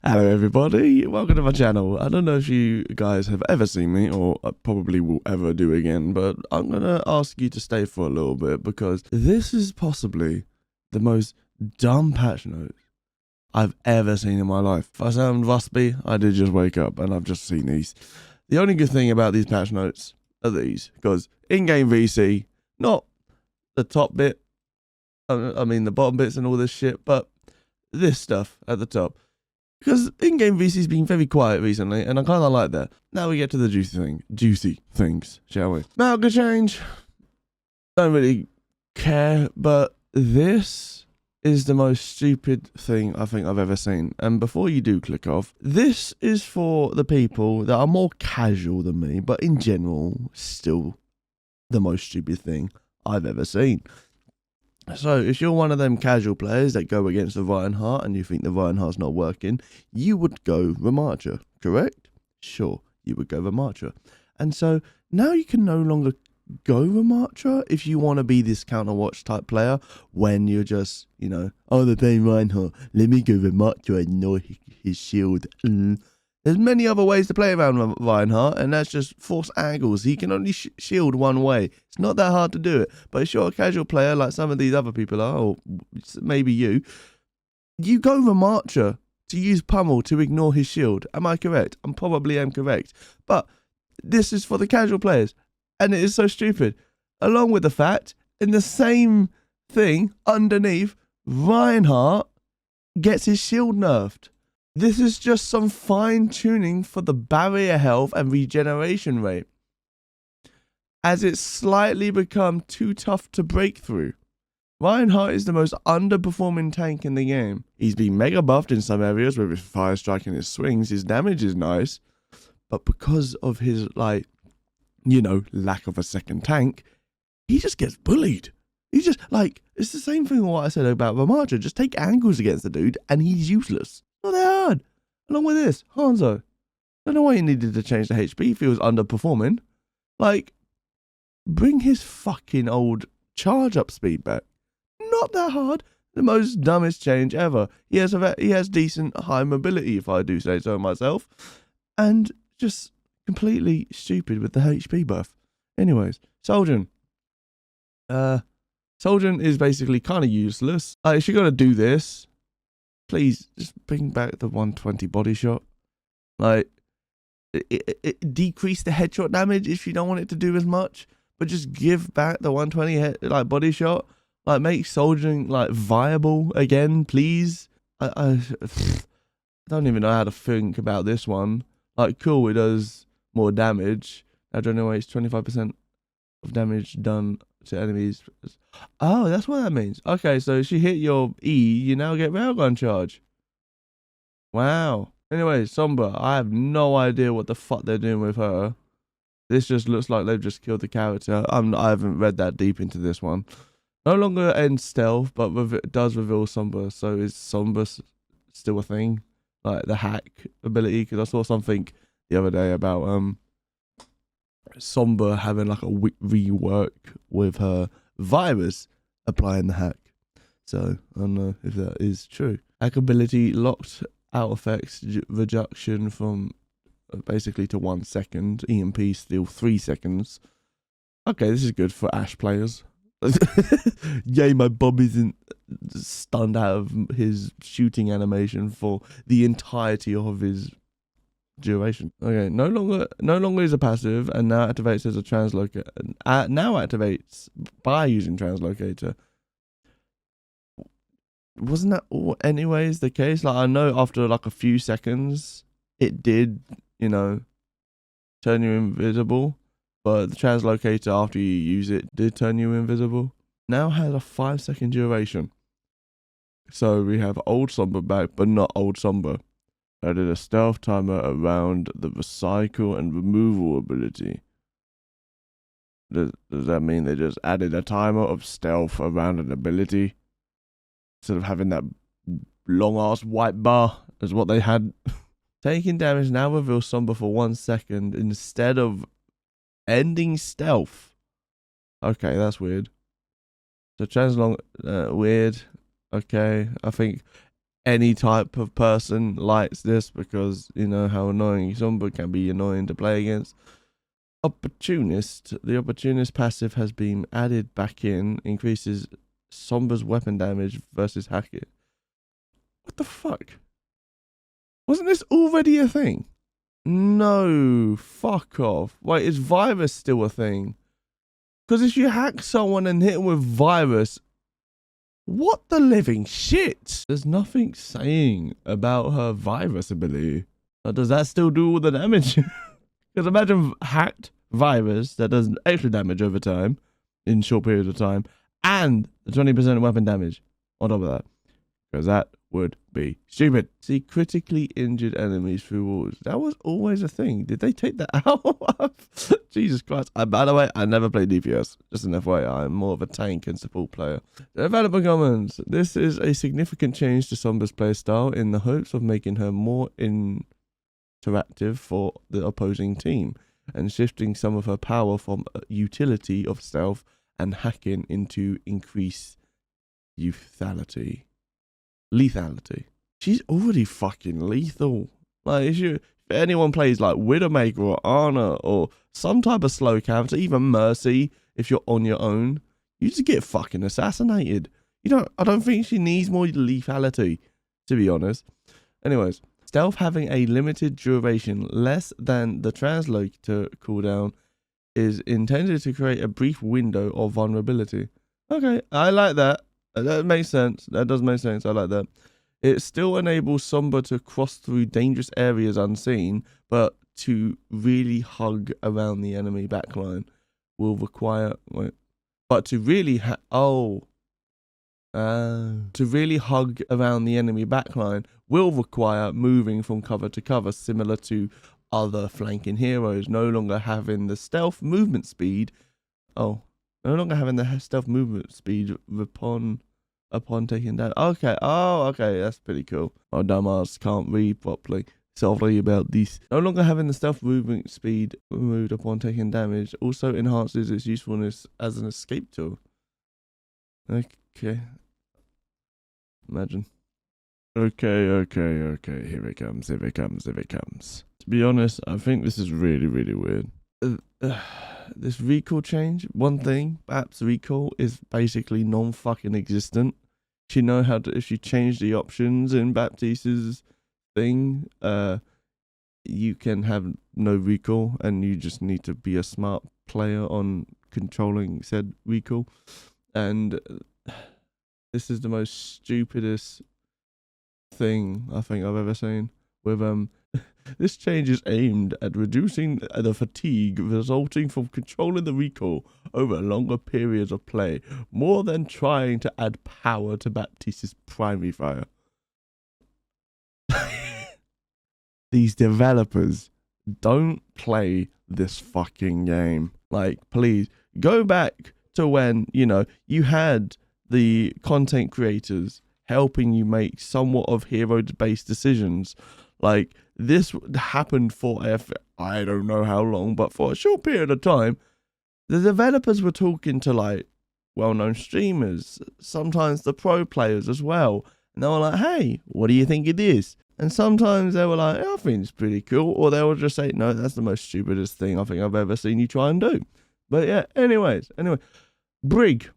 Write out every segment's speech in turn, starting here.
Hello everybody, welcome to my channel. I don't know if you guys have ever seen me or probably will ever do again, but I'm gonna ask you to stay for a little bit because this is possibly the most dumb patch note I've ever seen in my life. If I sound rusty, I did just wake up and I've just seen these. The only good thing about these patch notes are these, because in-game VC, not the top bit, I mean the bottom bits and all this shit, but this stuff at the top. Because in-game VC's been very quiet recently, and I kind of like that. Now we get to the juicy things, shall we? Malga change. Don't really care, but this is the most stupid thing I think I've ever seen. And before you do click off, this is for the people that are more casual than me, but in general, still the most stupid thing I've ever seen. So, if you're one of them casual players that go against the Reinhardt and you think the Reinhardt's not working, you would go Ramatcha, correct? Sure, you would go Ramatcha. And so, now you can no longer go Ramatcha if you want to be this counter-watch type player when you're just, you know, oh, they're playing Reinhardt, let me go Ramatcha and ignore his shield. There's many other ways to play around Reinhardt, and that's just force angles. He can only shield one way. It's not that hard to do it. But if you're a casual player like some of these other people are, or maybe you go Ramatcha to use Pummel to ignore his shield. Am I correct? I probably am correct. But this is for the casual players, and it is so stupid. Along with the fact, in the same thing underneath, Reinhardt gets his shield nerfed. This is just some fine-tuning for the barrier health and regeneration rate, as it's slightly become too tough to break through. Reinhardt is the most underperforming tank in the game. He's been mega buffed in some areas with his fire strike and his swings. His damage is nice, but because of his, like, you know, lack of a second tank, he just gets bullied. He's just, like, it's the same thing what I said about Ramatcha. Just take angles against the dude and he's useless. Not that hard. Along with this, Hanzo. Don't know why he needed to change the HP if he was underperforming. Like, bring his fucking old charge up speed back. Not that hard. The most dumbest change ever. He has decent high mobility, if I do say so myself. And just completely stupid with the HP buff. Anyways, Soljin. Soljin is basically kind of useless. Like, if you're going to do this, please just bring back the 120 body shot. Like, decrease the headshot damage if you don't want it to do as much, but just give back the 120 body shot. Like, make Soljin like viable again, please. I don't even know how to think about this one. Like, cool, it does more damage. Now generates 25% of damage done to enemies. Oh, that's what that means. Okay, so if you hit your E, you now get railgun charge. Wow. Anyway, Sombra, I have no idea what the fuck they're doing with her. This just looks like they've just killed the character. I haven't read that deep into this one. No longer ends stealth, but it does reveal Sombra. So is Sombra still a thing? Like the hack ability? Because I saw something the other day about Sombra having like a rework with her virus applying the hack. So I don't know if that is true. Hack ability locked out effects reduction from basically to 1 second. EMP still 3 seconds. Okay, this is good for Ashe players. Yay, my Bob isn't stunned out of his shooting animation for the entirety of his duration. Okay, no longer is a passive, and now activates as a translocator. Now activates by using translocator. Wasn't that anyways the case? Like, I know after like a few seconds it did, you know, turn you invisible, but the translocator after you use it did turn you invisible. Now has a 5-second duration. So we have old Sombra back, but not old Sombra. Added a stealth timer around the recycle and removal ability. Does that mean they just added a timer of stealth around an ability? Instead of having that long ass white bar as what they had. Taking damage now reveals Sombra for 1 second instead of ending stealth. Okay, that's weird. So translong weird. Okay, I think any type of person likes this because you know how annoying Sombra can be annoying to play against. Opportunist. The Opportunist passive has been added back in, increases Sombra's weapon damage versus Hackett. What the fuck? Wasn't this already a thing? No, fuck off. Wait, is virus still a thing? Because if you hack someone and hit them with virus, what the living shit? There's nothing saying about her virus ability. Does that still do all the damage? Because imagine hacked virus that does extra damage over time, in short periods of time, and the 20% weapon damage on top of that. Because that would be stupid. See, critically injured enemies through walls. That was always a thing. Did they take that out? Jesus Christ. By the way, I never played DPS. Just an FYI, I'm more of a tank and support player. Developer comments. This is a significant change to Sombra's playstyle in the hopes of making her more interactive for the opposing team and shifting some of her power from utility of stealth and hacking into increased lethality. She's already fucking lethal. Like, if anyone plays like Widowmaker or Ana or some type of slow counter, even Mercy, if you're on your own, you just get fucking assassinated. I don't think she needs more lethality, to be honest. Anyways, stealth having a limited duration less than the translator cooldown is intended to create a brief window of vulnerability. Okay, I like that. That makes sense. That does make sense. I like that. It still enables Sombra to cross through dangerous areas unseen, but to really hug around the enemy backline will require... to really hug around the enemy backline will require moving from cover to cover, similar to other flanking heroes, no longer having the stealth movement speed. No longer having the stealth movement speed upon taking down. Okay, okay, that's pretty cool. My dumbass can't read properly. Sorry about this. No longer having the stealth movement speed removed upon taking damage also enhances its usefulness as an escape tool. Okay. Imagine. Okay. Here it comes. To be honest, I think this is really, really weird. This recall change, one thing, perhaps recall is basically non-fucking existent. If you change the options in Baptiste's thing, you can have no recall, and you just need to be a smart player on controlling said recall. And this is the most stupidest thing I think I've ever seen. With this change is aimed at reducing the fatigue resulting from controlling the recall over longer periods of play, more than trying to add power to Baptiste's primary fire. These developers don't play this fucking game. Like, please, go back to when, you had the content creators helping you make somewhat of hero-based decisions. Like, this happened for, I don't know how long, but for a short period of time, the developers were talking to, like, well-known streamers, sometimes the pro players as well. And they were like, hey, what do you think of this? And sometimes they were like, I think it's pretty cool. Or they would just say, no, that's the most stupidest thing I think I've ever seen you try and do. But yeah, anyway, Brig.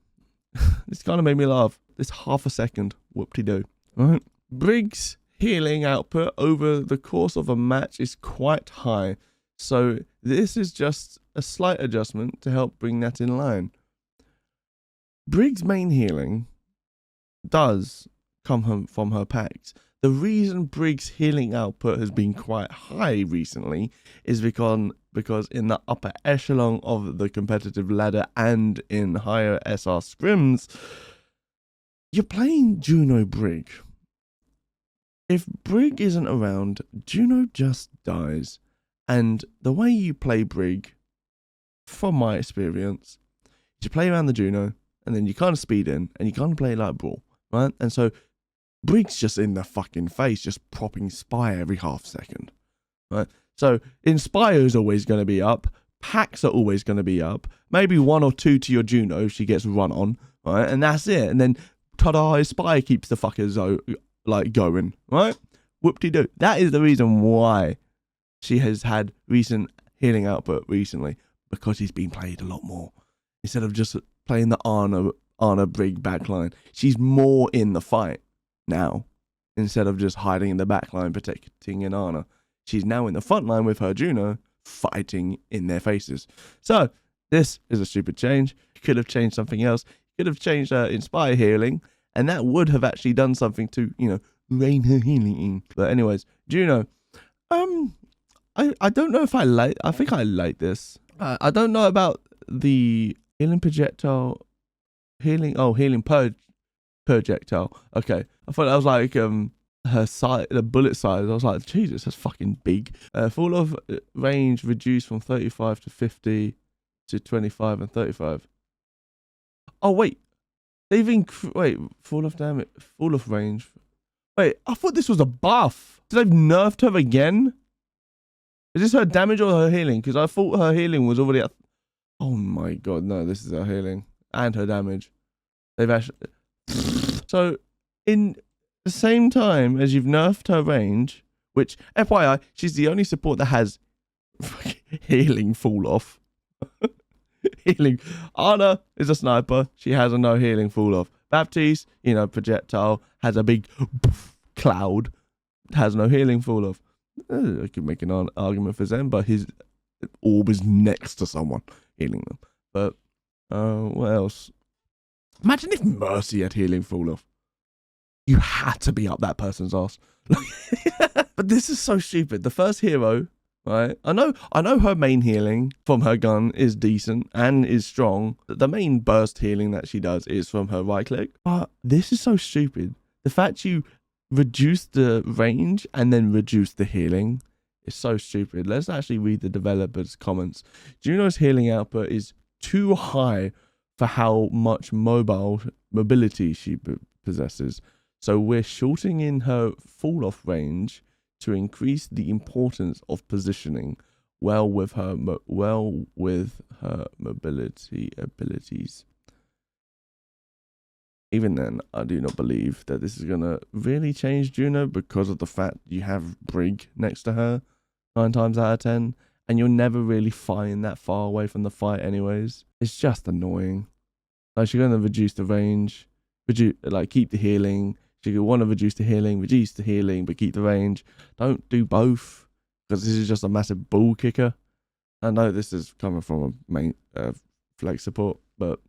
This kind of made me laugh. This half a second, whoop-de-doo. Right? Brig's healing output over the course of a match is quite high. So this is just a slight adjustment to help bring that in line. Brig's main healing does come from her packs. The reason Brig's healing output has been quite high recently is because in the upper echelon of the competitive ladder and in higher SR scrims, you're playing Juno Brig. If Brig isn't around, Juno just dies. And the way you play Brig, from my experience, is you play around the Juno, and then you kind of speed in, and you kind of play like Brawl, right? And so Brig's just in the fucking face, just propping Spire every half second, right? So Inspire's always going to be up, packs are always going to be up, maybe 1 or 2 to your Juno if she gets run on, right? And that's it. And then ta-da, Spire keeps the fuckers like going, right? Whoop-de-doo. That is the reason why she has had recent healing output recently, because he's been played a lot more. Instead of just playing the Ana Brig backline, she's more in the fight now. Instead of just hiding in the backline protecting an Ana, she's now in the front line with her Juno fighting in their faces. So this is a stupid change. Could have changed something else. Could have changed her Inspire healing, and that would have actually done something to, you know, rein her healing in. But anyways, Juno, I don't know if I think I like this. I don't know about the healing projectile, healing projectile. Okay, I thought that was like her size, the bullet size. I was like, Jesus, that's fucking big. Full of range reduced from 35 to 50 to 25 and 35. Oh wait, they've full of damage, full of range. Wait, I thought this was a buff. Did they've nerfed her again? Is this her damage or her healing? Because I thought her healing was already at... Oh my god, no, this is her healing and her damage. They've actually... So, in the same time as you've nerfed her range, which, FYI, she's the only support that has healing fall off. Healing. Ana is a sniper. She has a no healing fall off. Baptiste, you know, projectile, has a big cloud, has no healing fall off. I could make an argument for Zen, but his orb is next to someone healing them. But what else? Imagine if Mercy had healing fall off. You had to be up that person's ass. But this is so stupid. The first hero, right? I know her main healing from her gun is decent and is strong. The main burst healing that she does is from her right click. But this is so stupid. The fact you reduce the range and then reduce the healing is so stupid. Let's actually read the developer's comments. Juno's healing output is too high for how much mobility she possesses. So we're shortening in her fall off range to increase the importance of positioning well with her mobility abilities. Even then, I do not believe that this is going to really change Juno, because of the fact you have Brig next to her 9 times out of 10, and you're never really fighting that far away from the fight anyways. It's just annoying. Like, she's going to reduce the range, keep the healing. She could want to reduce the healing, but keep the range. Don't do both, because this is just a massive bull kicker. I know this is coming from a main flag support, but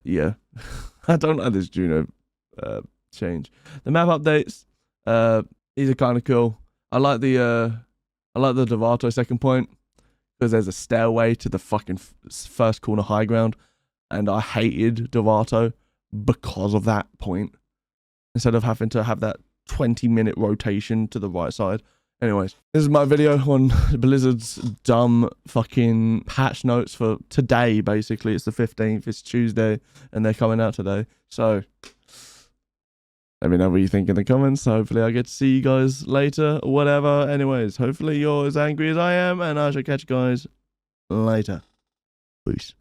yeah. I don't like this Juno change. The map updates, these are kind of cool. I like the Dovato second point, because there's a stairway to the fucking first corner high ground, and I hated Dovato because of that point, instead of having to have that 20-minute rotation to the right side. Anyways, this is my video on Blizzard's dumb fucking patch notes for today, basically. It's the 15th, it's Tuesday, and they're coming out today. So, let me know what you think in the comments. Hopefully I get to see you guys later, or whatever. Anyways, hopefully you're as angry as I am, and I shall catch you guys later. Peace.